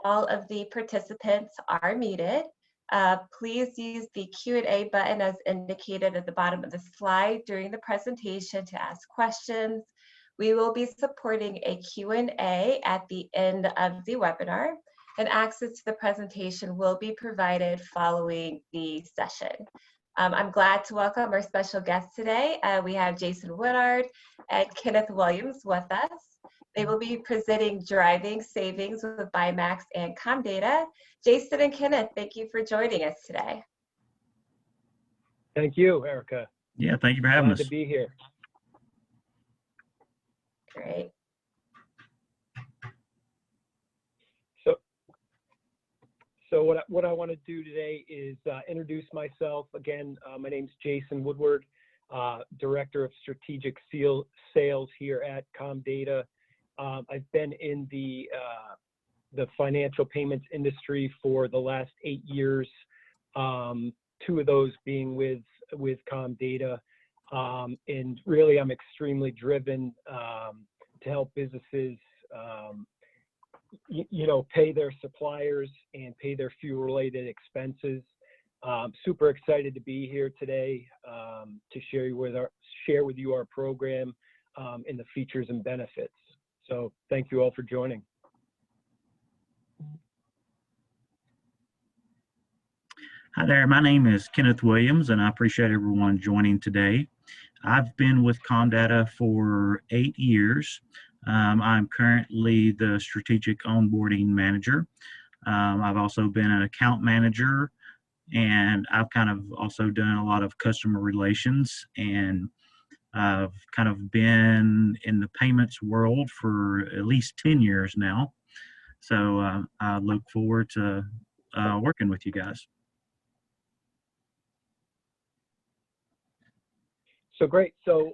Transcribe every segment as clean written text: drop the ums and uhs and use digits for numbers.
All of the participants are muted. Please use the Q&A button as indicated at the bottom of the slide during the presentation to ask questions. We will be supporting a Q&A at the end of the webinar, and access to the presentation will be provided following the session. I'm glad to welcome our special guests today. We have Jason Woodard and Kenneth Williams with us. They will be presenting Driving Savings with BuyMax and Comdata. Jason and Kenneth, thank you for joining us today. Thank you, Erica. Yeah, thank you for having us. Glad to be here. Great. So what I want to do today is introduce myself. Again, my name's Jason Woodward, Director of Strategic Sales here at Comdata. I've been in the financial payments industry for the last 8 years, 2 of those being with Comdata. And really, I'm extremely driven to help businesses pay their suppliers and pay their fuel-related expenses. Super excited to be here today to share with you our program and the features and benefits. So thank you all for joining. Hi there, my name is Kenneth Williams, and I appreciate everyone joining today. I've been with Comdata for 8 years. I'm currently the strategic onboarding manager. I've also been an account manager, and I've kind of also done a lot of customer relations, and I've kind of been in the payments world for at least 10 years now. So I look forward to working with you guys. So great. So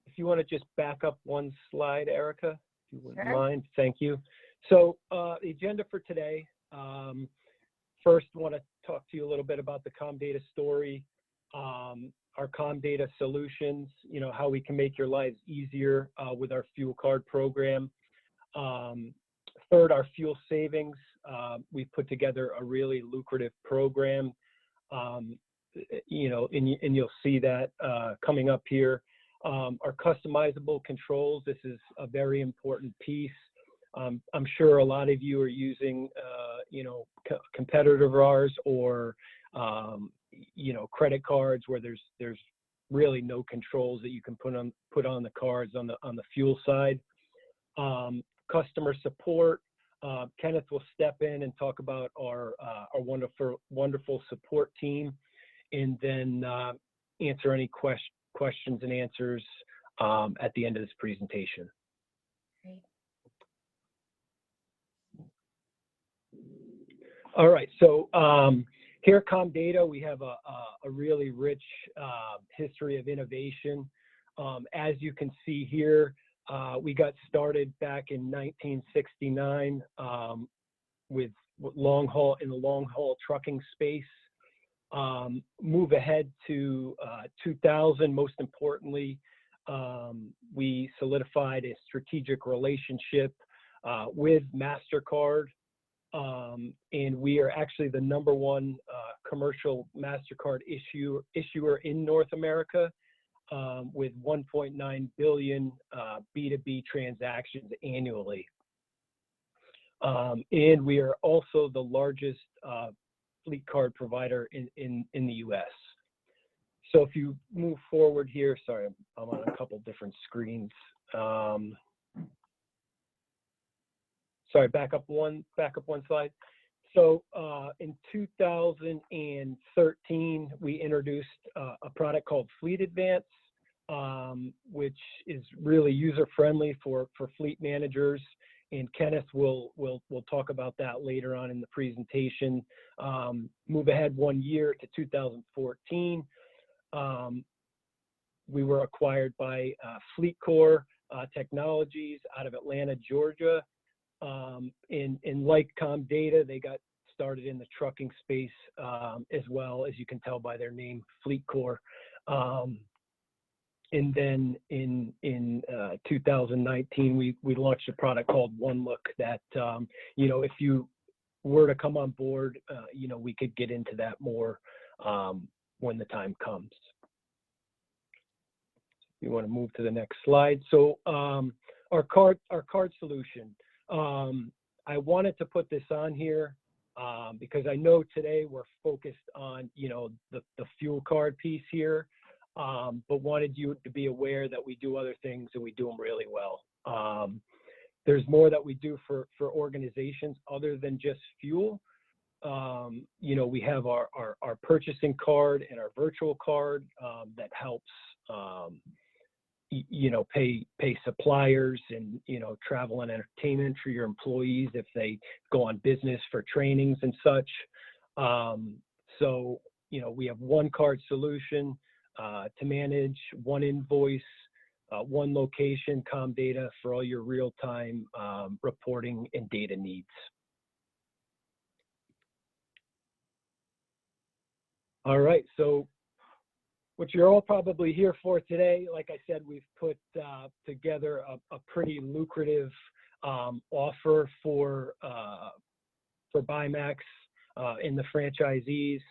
if you want to just back up one slide, Erica, if you wouldn't mind. Thank you. So the agenda for today, first I want to talk to you a little bit about the Comdata story, our Comdata solutions, how we can make your lives easier with our fuel card program. Third, our fuel savings. We've put together a really lucrative program, and you'll see that coming up here. Our customizable controls, this is a very important piece. I'm sure a lot of you are using, competitor of ours or, credit cards where there's really no controls that you can put on the cards on the fuel side. Customer support. Kenneth will step in and talk about our wonderful support team, and then answer any questions and answers at the end of this presentation. Great. All right, so here at Comdata, we have a really rich history of innovation. As you can see here, we got started back in 1969 with in the long haul trucking space. Move ahead to 2000, most importantly, we solidified a strategic relationship with MasterCard, and we are actually the #1 commercial MasterCard issuer in North America, with 1.9 billion B2B transactions annually. And we are also the largest fleet card provider in the US. So if you move forward here, sorry, I'm on a couple different screens. Sorry, back up one slide. So in 2013, we introduced a product called Fleet Advance, which is really user-friendly for fleet managers. And Kenneth will talk about that later on in the presentation. Move ahead 1 year to 2014. We were acquired by FleetCor Technologies out of Atlanta, Georgia. And like Comdata, they got started in the trucking space as well, as you can tell by their name, FleetCor. And then in 2019, we launched a product called One Look that, you know, if you were to come on board, you know, we could get into that more when the time comes. You want to move to the next slide. So our card solution. I wanted to put this on here because I know today we're focused on, you know, the fuel card piece here, but wanted you to be aware that we do other things and we do them really well. There's more that we do for organizations other than just fuel. You know, we have our purchasing card and our virtual card that helps, you know, pay suppliers and, you know, travel and entertainment for your employees if they go on business for trainings and such. So, you know, we have one card solution to manage, one invoice, one location, Comdata for all your real-time reporting and data needs. All right, so what you're all probably here for today, like I said, we've put together a pretty lucrative offer for BuyMax and the franchisees.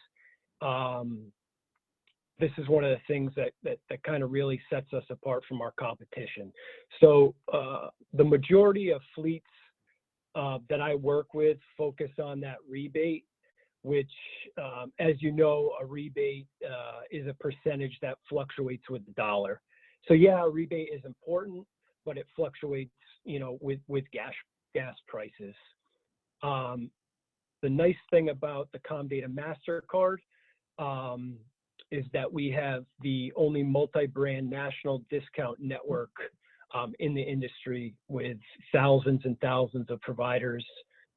This is one of the things that kind of really sets us apart from our competition. So the majority of fleets that I work with focus on that rebate, which, as you know, a rebate is a percentage that fluctuates with the dollar. So yeah, a rebate is important, but it fluctuates, you know, with gas prices. The nice thing about the Comdata MasterCard is that we have the only multi-brand national discount network in the industry with thousands and thousands of providers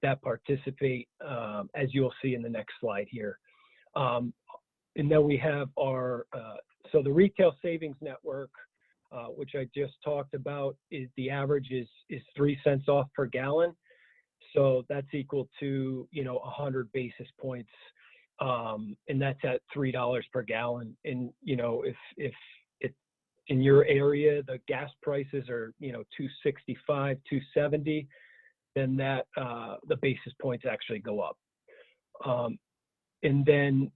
that participate, as you'll see in the next slide here. And then we have our, so the retail savings network, which I just talked about, is the average is 3 cents off per gallon. So that's equal to, you know, 100 basis points. And that's at $3 per gallon. And, you know, if in your area, the gas prices are, you know, $2.65, $2.70, then that the basis points actually go up. And then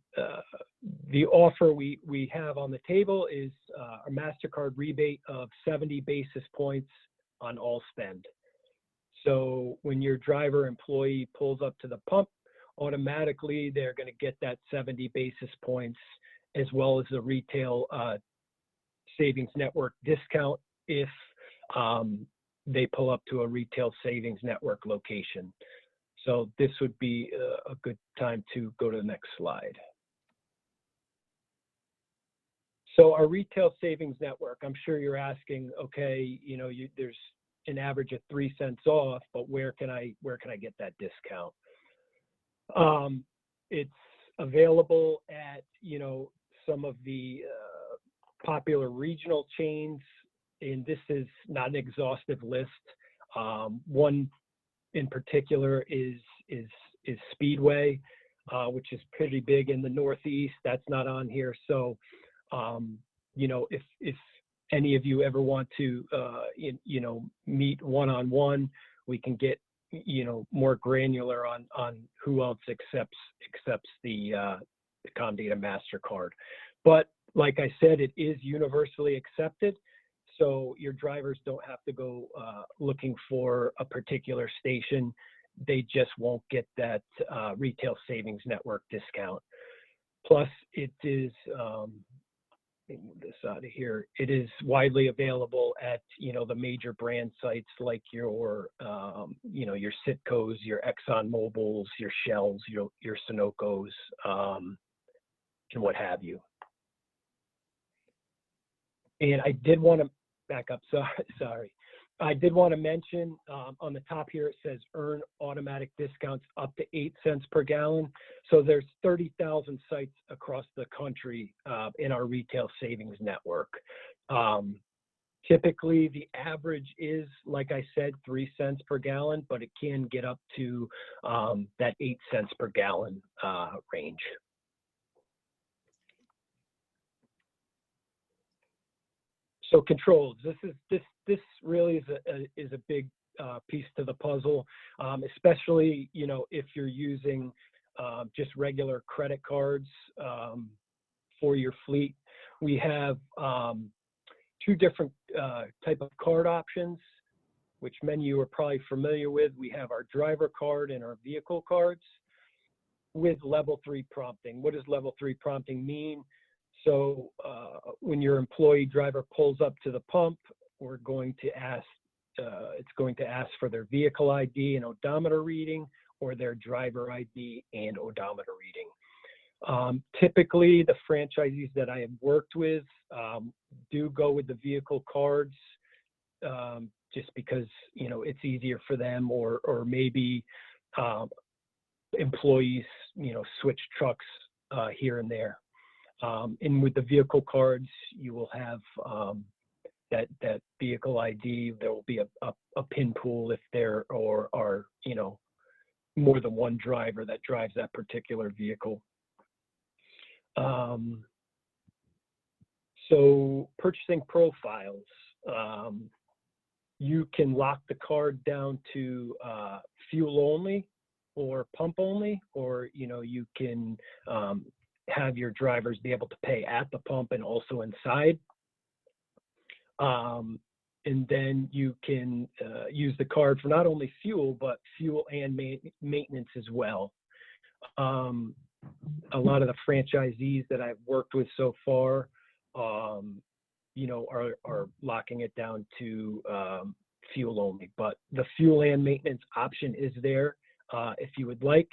the offer we have on the table is a MasterCard rebate of 70 basis points on all spend. So when your driver employee pulls up to the pump, automatically they're going to get that 70 basis points as well as the retail savings network discount if they pull up to a retail savings network location. So this would be a good time to go to the next slide. So our retail savings network, I'm sure you're asking, okay, you know, there's an average of 3 cents off, but where can I get that discount? It's available at, you know, some of the popular regional chains, and this is not an exhaustive list. One in particular is Speedway, which is pretty big in the Northeast. That's not on here. So, you know, if any of you ever want to, you know, meet one-on-one, we can get, you know, more granular on who else accepts the Comdata MasterCard. But like I said, it is universally accepted. So your drivers don't have to go looking for a particular station. They just won't get that retail savings network discount. Plus, it is, let me move this out of here. It is widely available at, you know, the major brand sites like your, you know, your Citcos, your Exxon Mobils, your Shells, your Sunocos, and what have you. And I did want to back up, sorry. I did want to mention on the top here, it says earn automatic discounts up to 8 cents per gallon. So there's 30,000 sites across the country in our retail savings network. Typically, the average is, like I said, 3 cents per gallon, but it can get up to that 8 cents per gallon range. So controls. This really is a big piece to the puzzle, especially if you're using just regular credit cards for your fleet. We have two different type of card options, which many of you are probably familiar with. We have our driver card and our vehicle cards with level 3 prompting. What does level 3 prompting mean? So when your employee driver pulls up to the pump, we're going to ask, it's going to ask for their vehicle ID and odometer reading, or their driver ID and odometer reading. Typically, the franchisees that I have worked with do go with the vehicle cards just because it's easier for them, or maybe employees switch trucks here and there. And with the vehicle cards, you will have that vehicle ID. There will be a pin pool if there are more than one driver that drives that particular vehicle. So purchasing profiles. You can lock the card down to fuel only or pump only, or you can have your drivers be able to pay at the pump and also inside. And then you can use the card for not only fuel, but fuel and maintenance as well. A lot of the franchisees that I've worked with so far, are locking it down to fuel only, but the fuel and maintenance option is there if you would like.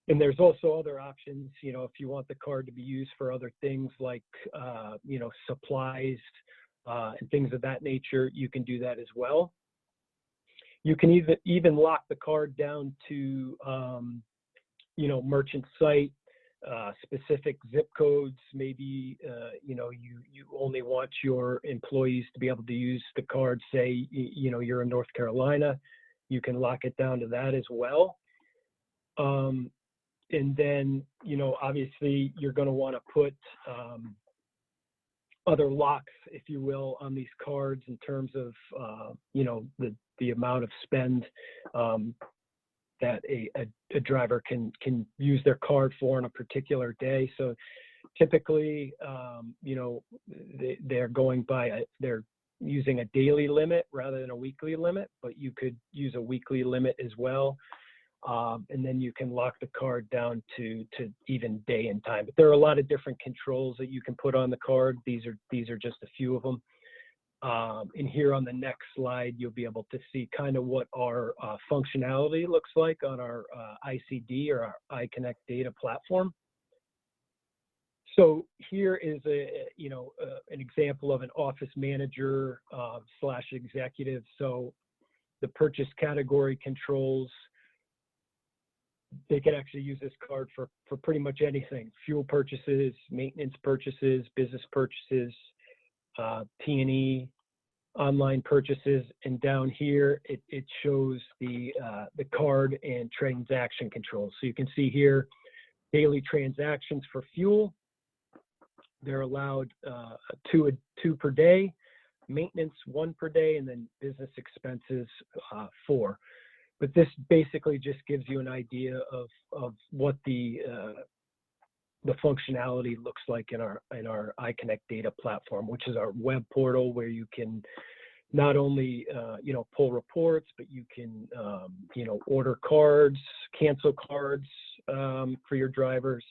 And there's also other options, if you want the card to be used for other things like, supplies and things of that nature, you can do that as well. You can even lock the card down to, merchant site, specific zip codes. Maybe, you only want your employees to be able to use the card. Say, you're in North Carolina, you can lock it down to that as well. And then, obviously you're going to want to put other locks, if you will, on these cards in terms of, the amount of spend that a driver can use their card for on a particular day. So typically, they're going by, they're using a daily limit rather than a weekly limit, but you could use a weekly limit as well. And then you can lock the card down to even day and time. But there are a lot of different controls that you can put on the card. These are just a few of them. And here on the next slide, you'll be able to see kind of what our functionality looks like on our ICD, or our iConnect data platform. So here is an example of an office manager / executive. So the purchase category controls, they can actually use this card for pretty much anything: fuel purchases, maintenance purchases, business purchases, T&E, online purchases. And down here, it shows the card and transaction controls. So you can see here, daily transactions for fuel, they're allowed two per day, maintenance 1 per day, and then business expenses 4. But this basically just gives you an idea of what the functionality looks like in our iConnect data platform, which is our web portal where you can not only pull reports, but you can order cards, cancel cards for your drivers,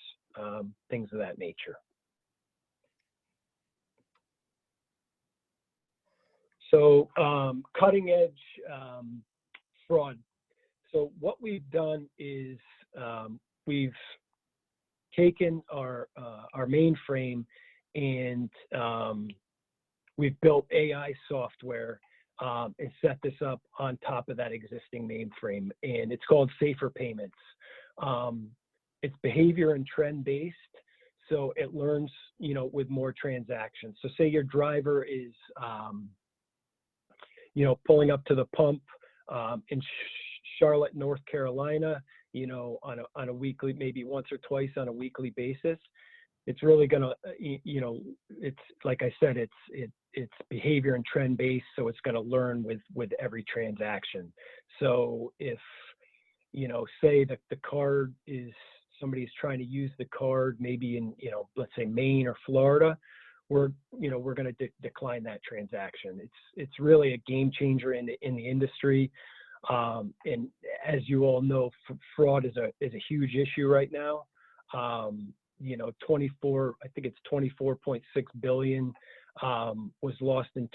things of that nature. So cutting edge fraud. So what we've done is we've taken our mainframe and we've built AI software and set this up on top of that existing mainframe, and it's called Safer Payments. It's behavior and trend based, so it learns with more transactions. So say your driver is pulling up to the pump in Charlotte, North Carolina, on a weekly, maybe once or twice on a weekly basis. it's really gonna, you know, it's like I said, it's behavior and trend based, so it's gonna learn with every transaction. So if, you know, say that the card is, somebody's trying to use the card maybe in, you know, let's say Maine or Florida, we're going to decline that transaction. It's really a game changer in the industry. And as you all know, fraud is a huge issue right now. You know, I think it's 24.6 billion was lost in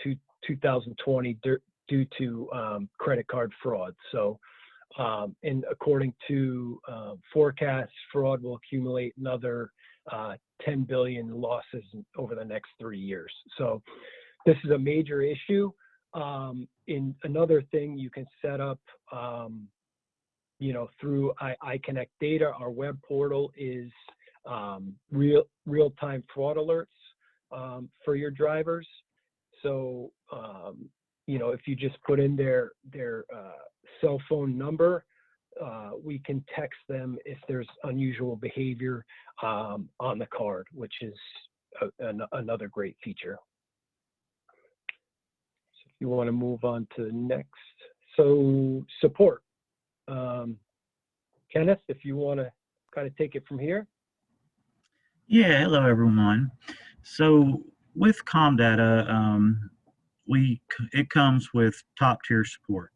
2020 due to credit card fraud. So, and according to forecasts, fraud will accumulate another 10 billion losses over the next 3 years. So this is a major issue. In another thing you can set up, you know, through iConnect Data, our web portal is real-time fraud alerts for your drivers. So, you know, if you just put in their cell phone number, we can text them if there's unusual behavior on the card, which is another great feature. So if you want to move on to the next. So support. Kenneth, if you want to kind of take it from here. Yeah, hello everyone. So with Comdata, it comes with top tier support.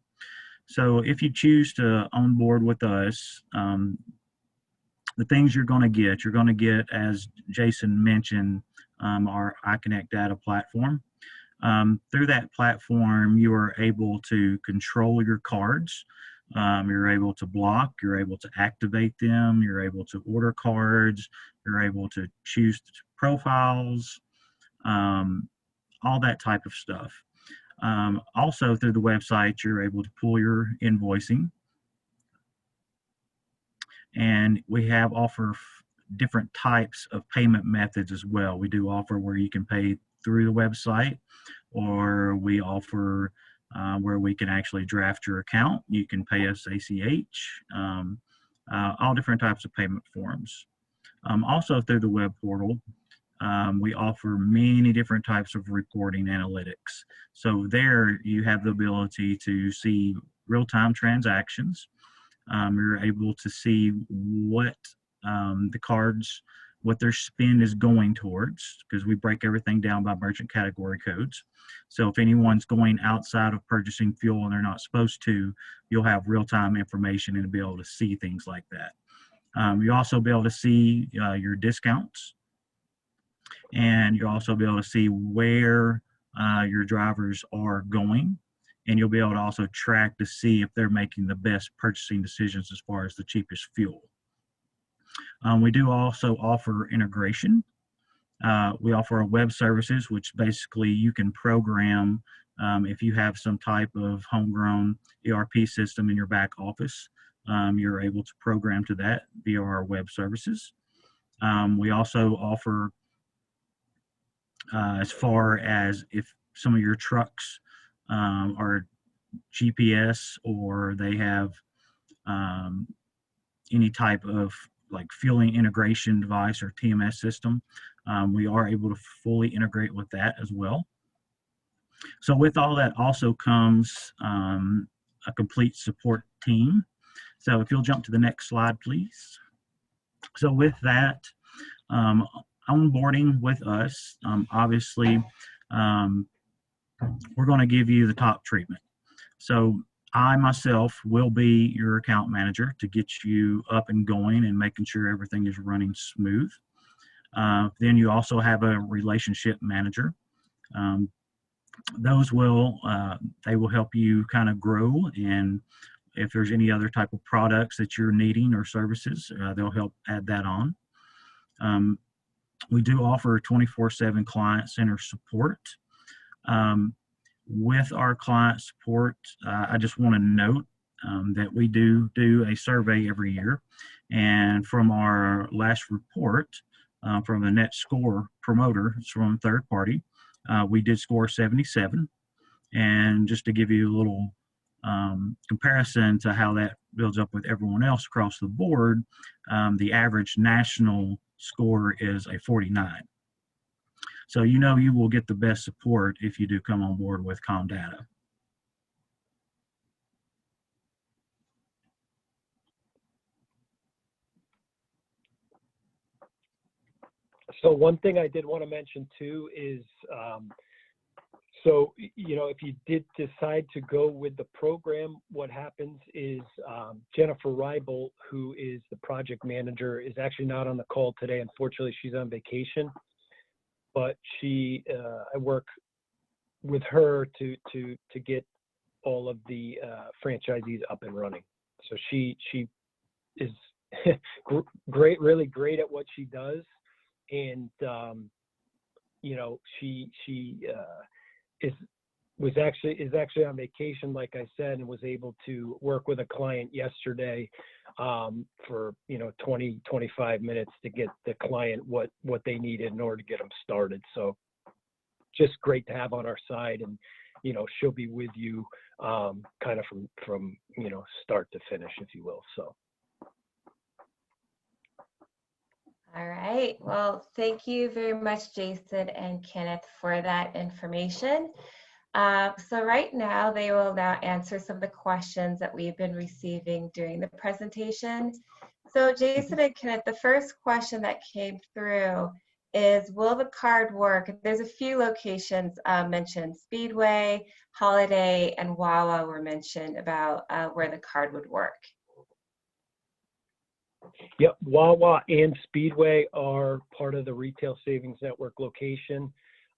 So if you choose to onboard with us, the things you're going to get, as Jason mentioned, our iConnect Data platform. Through that platform, you are able to control your cards. You're able to block, you're able to activate them, you're able to order cards, you're able to choose profiles, all that type of stuff. Also through the website, you're able to pull your invoicing. And we offer different types of payment methods as well. We do offer where you can pay through the website, or we offer where we can actually draft your account. You can pay us ACH, all different types of payment forms. Also through the web portal, we offer many different types of reporting analytics. So there you have the ability to see real-time transactions. You're able to see what the cards, what their spend is going towards, because we break everything down by merchant category codes. So if anyone's going outside of purchasing fuel and they're not supposed to, you'll have real-time information and be able to see things like that. You'll also be able to see your discounts, and you'll also be able to see where your drivers are going, and you'll be able to also track to see if they're making the best purchasing decisions as far as the cheapest fuel. We do also offer integration. We offer web services, which basically you can program if you have some type of homegrown ERP system in your back office. You're able to program to that via our web services. We also offer as far as if some of your trucks are GPS, or they have any type of like fueling integration device or TMS system, we are able to fully integrate with that as well. So with all that also comes a complete support team. So if you'll jump to the next slide, please. So with that, onboarding with us, obviously, we're going to give you the top treatment. So I myself will be your account manager to get you up and going and making sure everything is running smooth. Then you also have a relationship manager. Those will, they will help you kind of grow, and if there's any other type of products that you're needing or services, they'll help add that on. We do offer 24/7 client center support. With our client support, I just want to note that we do a survey every year, and from our last report from the net score promoter, it's from a third party, we did score 77. And just to give you a little comparison to how that builds up with everyone else across the board, the average national score is a 49. So you know you will get the best support if you do come on board with Comdata. So one thing I did want to mention too is, so, you know, if you did decide to go with the program, what happens is Jennifer Reibel, who is the project manager, is actually not on the call today. Unfortunately, she's on vacation, but I work with her to get all of the franchisees up and running. So she is great, really great at what she does. And, you know, she is actually on vacation, like I said, and was able to work with a client yesterday for, you know, 20-25 minutes to get the client what they needed in order to get them started. So just great to have on our side, and, you know, she'll be with you kind of from, you know, start to finish, if you will. So. All right. Well, thank you very much, Jason and Kenneth, for that information. So right now, they will now answer some of the questions that we've been receiving during the presentation. So Jason and Kenneth, the first question that came through is, will the card work? There's a few locations mentioned, Speedway, Holiday, and Wawa were mentioned about where the card would work. Yep, Wawa and Speedway are part of the Retail Savings Network location.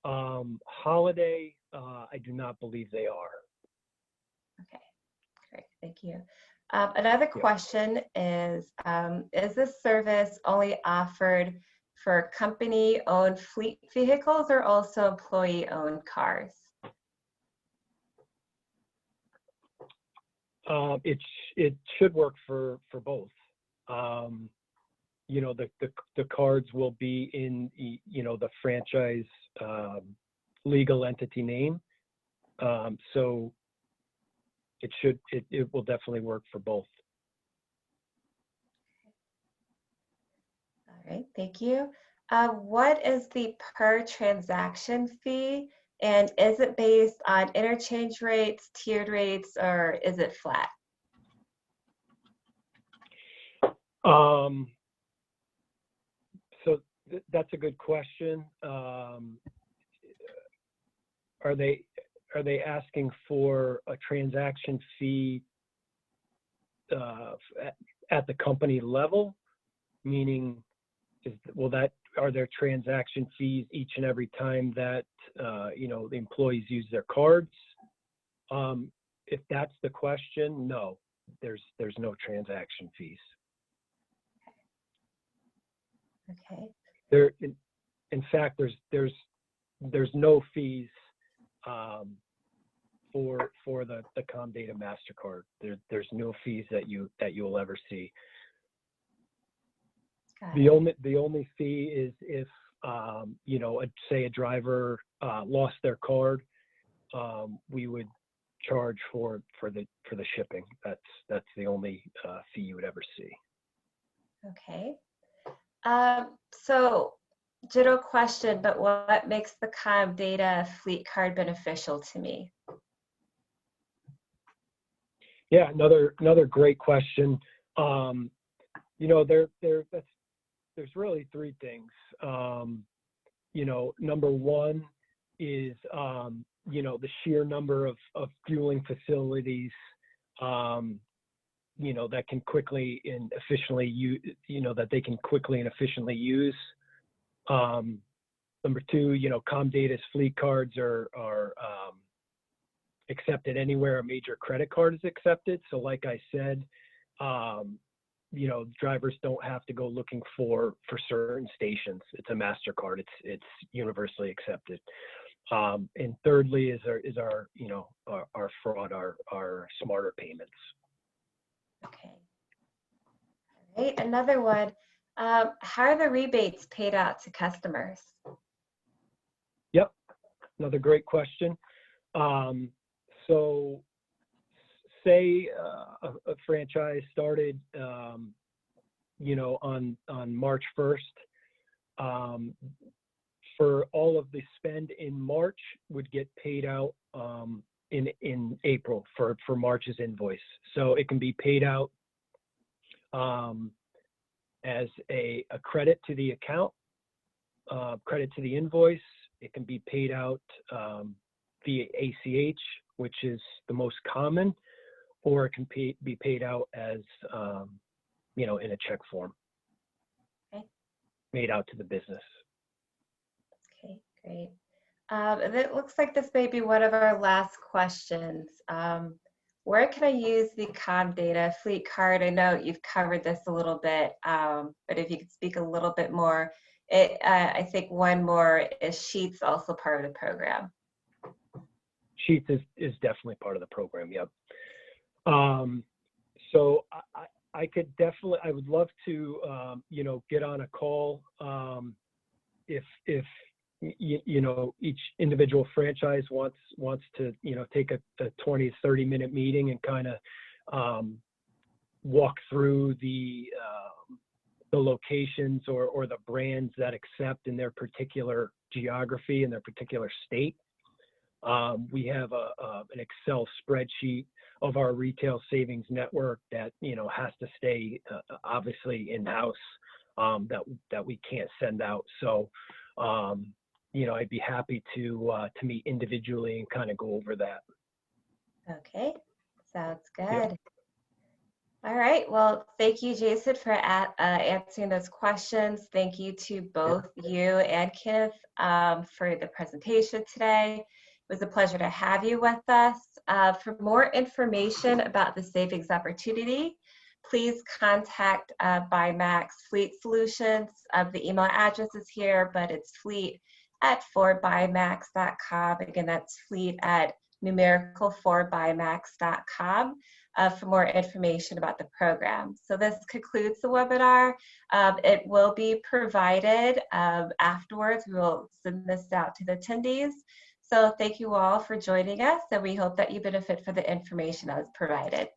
Holiday, I do not believe they are. Okay, great, thank you. Another question is this service only offered for company-owned fleet vehicles or also employee-owned cars? It should work for both. You know, the cards will be in, you know, the franchise legal entity name. So it will definitely work for both. All right, thank you. What is the per transaction fee, and is it based on interchange rates, tiered rates, or is it flat? So that's a good question. Are they asking for a transaction fee at the company level? Meaning, are there transaction fees each and every time that you know, the employees use their cards? If that's the question, no, there's no transaction fees. Okay. In fact, there's no fees for the Comdata MasterCard. There's no fees that you'll ever see. The only fee is if you know, say a driver lost their card, we would charge for the shipping. That's the only fee you would ever see. Okay. So, ditto question, but what makes the Comdata fleet card beneficial to me? Yeah, another great question. You know, there's really three things. You know, number one is you know, the sheer number of fueling facilities you know, that can quickly and efficiently that they can quickly and efficiently use. Number two, you know, Comdata's fleet cards are accepted anywhere a major credit card is accepted. So like I said, you know, drivers don't have to go looking for certain stations. It's a MasterCard. It's universally accepted. And thirdly is our you know, our fraud, our smarter payments. Okay. All right, another one. How are the rebates paid out to customers? Yep, another great question. So say a franchise started, you know, on March 1st, for all of the spend in March would get paid out in April for March's invoice. So it can be paid out as a credit to the account, credit to the invoice. It can be paid out via ACH, which is the most common, or it can be paid out as, you know, in a check form. Okay. Made out to the business. Okay, great. And it looks like this may be one of our last questions. Where can I use the Comdata fleet card? I know you've covered this a little bit, but if you could speak a little bit more. I think one more is Sheets also part of the program. Sheets is definitely part of the program. Yep. So I could definitely, I would love to, you know, get on a call if you know, each individual franchise wants to, you know, take a 20 to 30 minute meeting and kind of walk through the locations or the brands that accept in their particular geography and their particular state. We have an Excel spreadsheet of our retail savings network that, you know, has to stay obviously in-house, that we can't send out. So, you know, I'd be happy to meet individually and kind of go over that. Okay, sounds good. Yep. All right, well, thank you, Jason, for answering those questions. Thank you to both you and Kenneth for the presentation today. It was a pleasure to have you with us. For more information about the savings opportunity, please contact BuyMax Fleet Solutions. The email address is here, but it's fleet@4buymax.com. Again, that's fleet at numerical 4buymax.com for more information about the program. So this concludes the webinar. It will be provided afterwards. We will send this out to the attendees. So thank you all for joining us, and we hope that you benefit from the information that was provided.